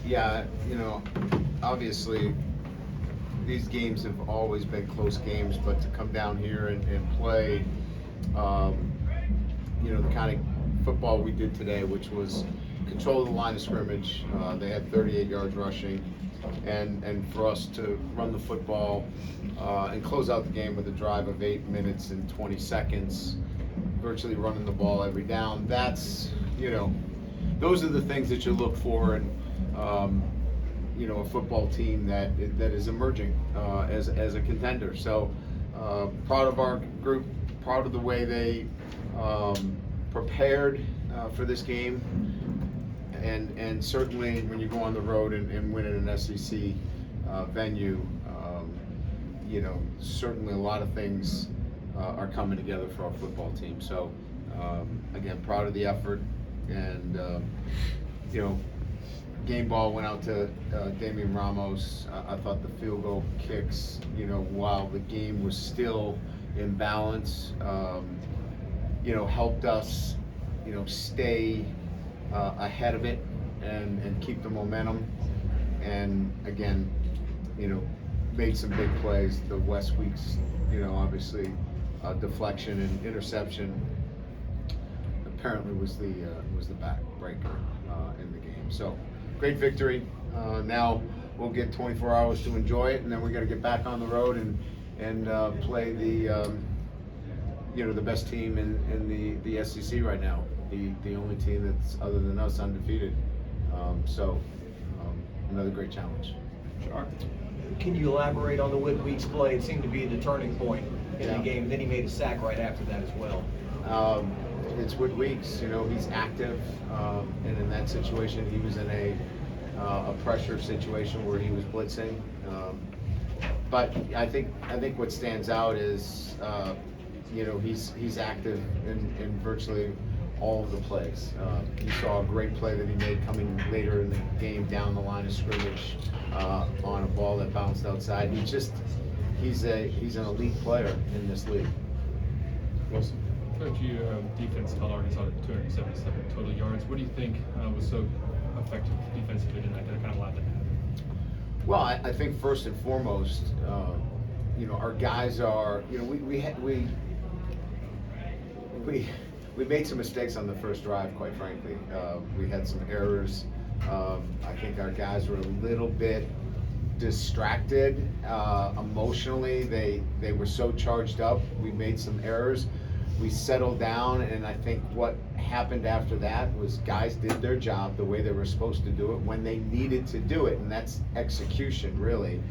Yeah, obviously these games have always been close games, but to come down here and play, um, the kind of football we did today, which was control the line of scrimmage. They had 38 yards rushing, and for us to run the football and close out the game with a drive of 8 minutes and 20 seconds, virtually running the ball every down. That's, those are the things that you look for in, a football team that is emerging as a contender. So proud of our group, proud of the way they prepared for this game, and certainly when you go on the road and win at an SEC venue, certainly a lot of things are coming together for our football team. So again, proud of the effort, and game ball went out to Damian Ramos. I thought the field goal kicks, while the game was still in balance, helped us, stay ahead of it and keep the momentum. And again, made some big plays. The West Weeks, obviously deflection and interception apparently was the backbreaker in the game. So great victory. Now we'll get 24 hours to enjoy it, and then we got to get back on the road and play the the best team in the SEC right now. The only team that's, other than us, undefeated. Another great challenge. Sure. Can you elaborate on the Week's play? It seemed to be the turning point in the game. Then he made a sack right after that as well. It's Wood Weeks. He's active, and in that situation, he was in a pressure situation where he was blitzing. But I think what stands out is he's active in virtually all of the plays. You saw a great play that he made coming later in the game down the line of scrimmage on a ball that bounced outside. He's an elite player in this league. Wilson. Coach, you defense held Arkansas to 277 total yards. What do you think was so effective defensively tonight that kind of allowed that to happen? Well, I think first and foremost, our guys are, we made some mistakes on the first drive, quite frankly. We had some errors. I think our guys were a little bit distracted emotionally. They were so charged up. We made some errors. We settled down, and I think what happened after that was guys did their job the way they were supposed to do it when they needed to do it, and that's execution, really.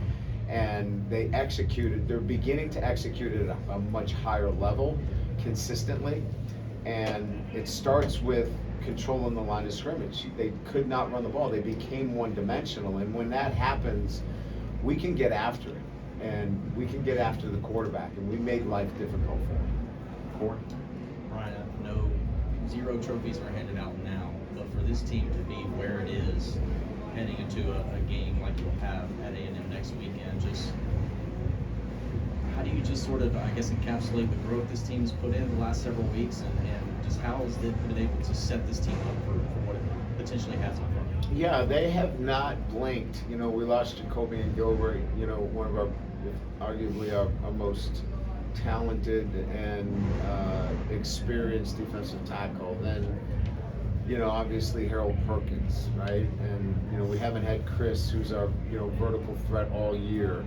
And they executed. They're beginning to execute at a much higher level consistently. And it starts with controlling the line of scrimmage. They could not run the ball. They became one-dimensional. And when that happens, we can get after it. And we can get after the quarterback. And we made life difficult for him. Ryan, I know 0 trophies are handed out now, but for this team to be where it is heading into a game like you'll have at A&M next weekend, just how do you just sort of, I guess, encapsulate the growth this team's put in the last several weeks, and just how has it been able to set this team up for what it potentially has in front of it? Yeah, they have not blinked. We lost Jacoby and Gilbert, one of our, arguably our most talented and experienced defensive tackle. Then, obviously Harold Perkins, right? And, we haven't had Chris, who's our, vertical threat all year.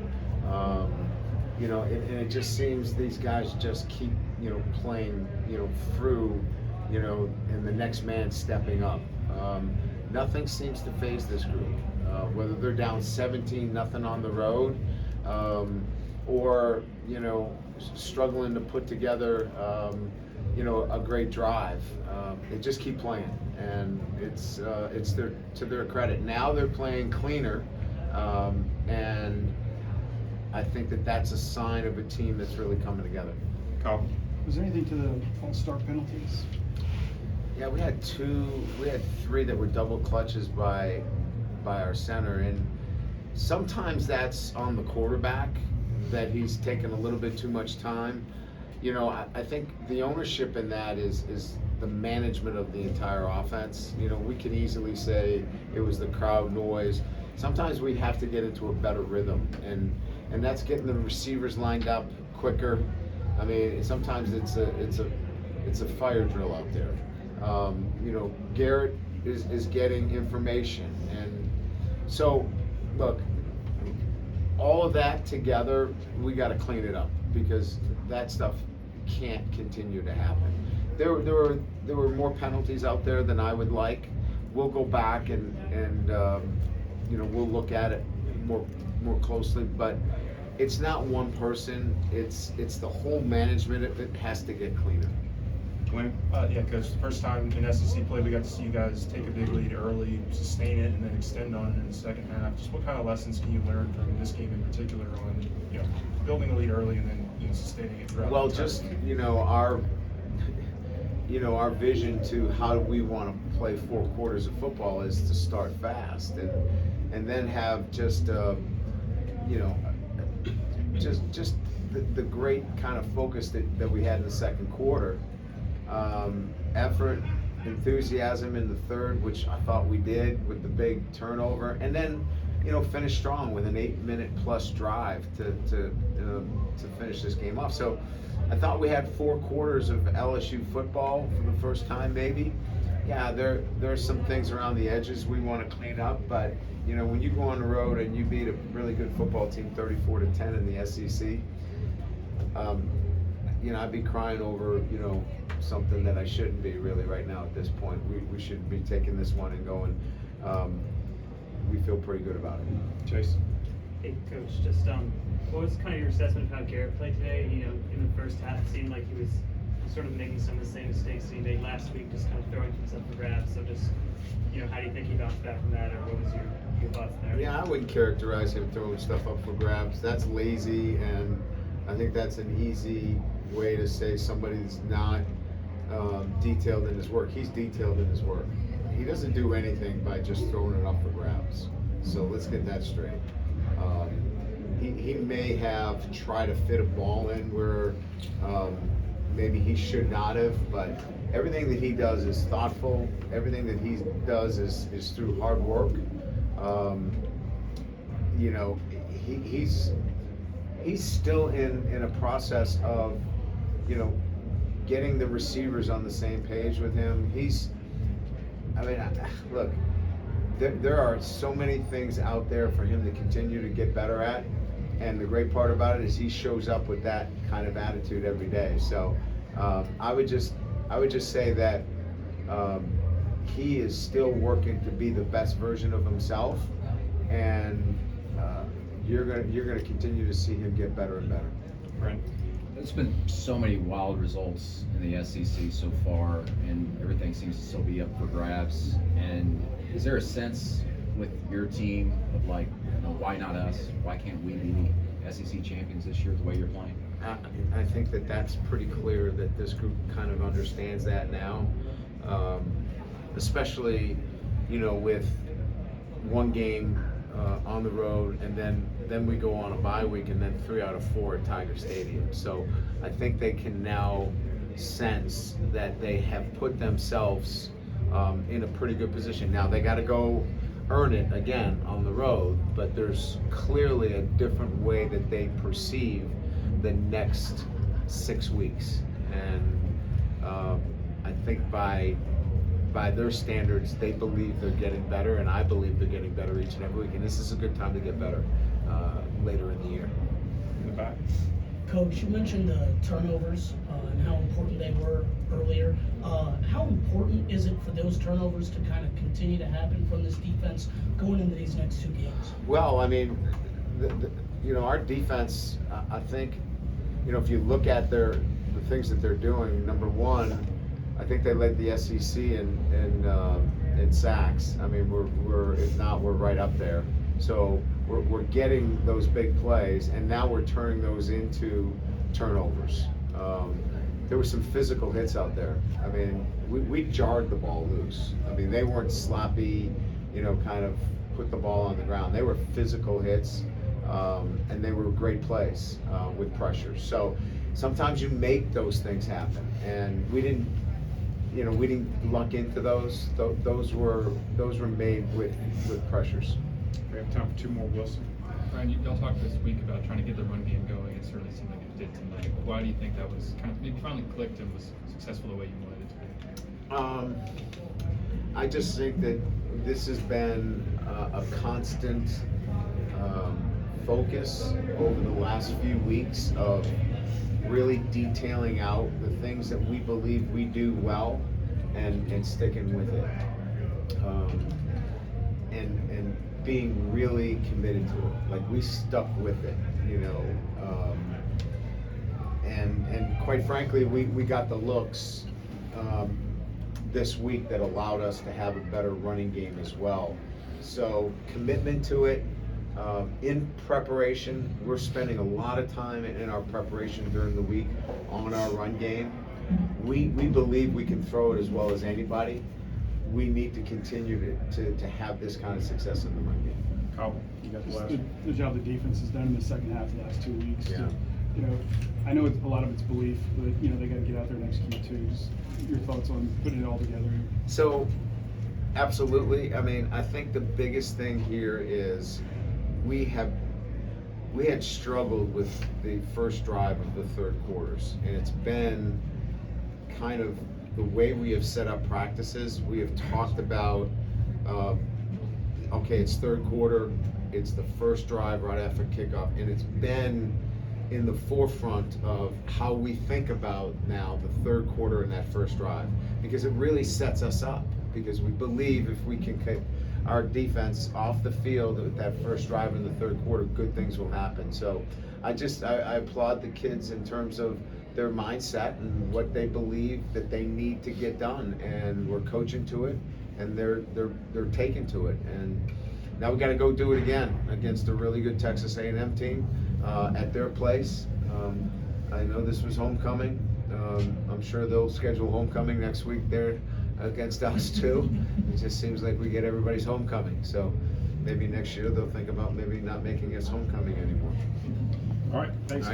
And it just seems these guys just keep, playing, through, and the next man stepping up. Nothing seems to faze this group, whether they're down 17-0 on the road, or, struggling to put together, a great drive. They just keep playing, and it's to their credit. Now they're playing cleaner, and I think that's a sign of a team that's really coming together. Kyle. Was there anything to the false start penalties? Yeah, we had 3 that were double clutches by our center, and sometimes that's on the quarterback, that he's taken a little bit too much time. I think the ownership in that is the management of the entire offense. You know, we can easily say it was the crowd noise. Sometimes we have to get into a better rhythm, and that's getting the receivers lined up quicker. I mean, sometimes it's a fire drill out there. You know, Garrett is getting information, and so look, all of that together, we got to clean it up, because that stuff can't continue to happen. There were more penalties out there than I would like. We'll go back and you know, we'll look at it more closely, but it's not one person. It's the whole management. It has to get cleaner. Glenn? Yeah, Coach, the first time in SEC play, we got to see you guys take a big lead early, sustain it, and then extend on it in the second half. Just what kind of lessons can you learn from this game in particular on, you know, building a lead early and then, you know, sustaining it throughout? Well, the entire just, game? you know, our vision to how do we want to play 4 quarters of football is to start fast and then have just you know, just the great kind of focus that we had in the second quarter. Effort, enthusiasm in the third, which I thought we did with the big turnover, and then, you know, finish strong with an 8-minute plus drive to finish this game off. So I thought we had 4 quarters of LSU football for the first time, maybe. Yeah, there are some things around the edges we want to clean up, but you know, when you go on the road and you beat a really good football team 34-10 in the SEC, you know, I'd be crying over, you know, something that I shouldn't be really right now at this point. We should be taking this one and going. We feel pretty good about it. Chase? Hey, Coach, just what was kind of your assessment of how Garrett played today? You know, in the first half, it seemed like he was sort of making some of the same mistakes that he made last week, just kind of throwing things up for grabs. So just, you know, how do you think he bounced back from that, or what was your thoughts there? Yeah, I wouldn't characterize him throwing stuff up for grabs. That's lazy, and I think that's an easy way to say somebody's not detailed in his work. He's detailed in his work. He doesn't do anything by just throwing it up for grabs. So let's get that straight. He may have tried to fit a ball in where maybe he should not have, but everything that he does is thoughtful. Everything that he does is through hard work. You know, he's still in a process of, you know, getting the receivers on the same page with him. Look, there are so many things out there for him to continue to get better at, and the great part about it is he shows up with that kind of attitude every day. So I would just say that he is still working to be the best version of himself, and you're gonna continue to see him get better and better. Brent? There's been so many wild results in the SEC so far, and everything seems to still be up for grabs. And is there a sense with your team of, like, you know, why not us? Why can't we be SEC champions this year the way you're playing? I think that's pretty clear that this group kind of understands that now, especially, you know, with one game on the road, and then we go on a bye week, and then 3 out of 4 at Tiger Stadium. So I think they can now sense that they have put themselves in a pretty good position. Now they got to go earn it again on the road, but there's clearly a different way that they perceive the next 6 weeks, and I think by their standards, they believe they're getting better, and I believe they're getting better each and every week. And this is a good time to get better later in the year. In the back? Coach, you mentioned the turnovers and how important they were earlier. How important is it for those turnovers to kind of continue to happen from this defense going into these next 2 games? Well, I mean, you know, our defense, I think, you know, if you look at the things that they're doing, number one, I think they led the SEC in sacks. I mean, we're if not, we're right up there. So we're getting those big plays, and now we're turning those into turnovers. There were some physical hits out there. I mean, we jarred the ball loose. I mean, they weren't sloppy, you know, kind of put the ball on the ground. They were physical hits, and they were great plays with pressure. So sometimes you make those things happen, and we didn't we didn't luck into those. Those were made with pressures. We have time for two more, Wilson. Ryan, y'all talked this week about trying to get the run game going. It certainly seemed like it did tonight. Why do you think that was kind of maybe finally clicked and was successful the way you wanted it to be? I just think that this has been a constant focus over the last few weeks of really detailing out the things that we believe we do well and sticking with it. And being really committed to it. Like, we stuck with it, and quite frankly, we got the looks this week that allowed us to have a better running game as well. So commitment to it. In preparation, we're spending a lot of time in our preparation during the week on our run game. We believe we can throw it as well as anybody. We need to continue to have this kind of success in the run game. Kyle, you got the Just last. the job the defense has done in the second half of the last 2 weeks. Yeah. I know a lot of it's belief, but they got to get out there and execute too. Just your thoughts on putting it all together. So, absolutely. I mean, I think the biggest thing here is we had struggled with the first drive of the third quarters, and it's been kind of the way we have set up practices. We have talked about, okay, it's third quarter, it's the first drive right after kickoff, and it's been in the forefront of how we think about now the third quarter and that first drive, because it really sets us up, because we believe if we can get our defense off the field with that first drive in the third quarter, good things will happen. So I applaud the kids in terms of their mindset and what they believe that they need to get done, and we're coaching to it, and they're taking to it. And now we got to go do it again against a really good Texas A&M team at their place. I know this was homecoming. I'm sure they'll schedule homecoming next week there against us too. It just seems like we get everybody's homecoming. So maybe next year they'll think about maybe not making us homecoming anymore. All right, thanks, All right. guys.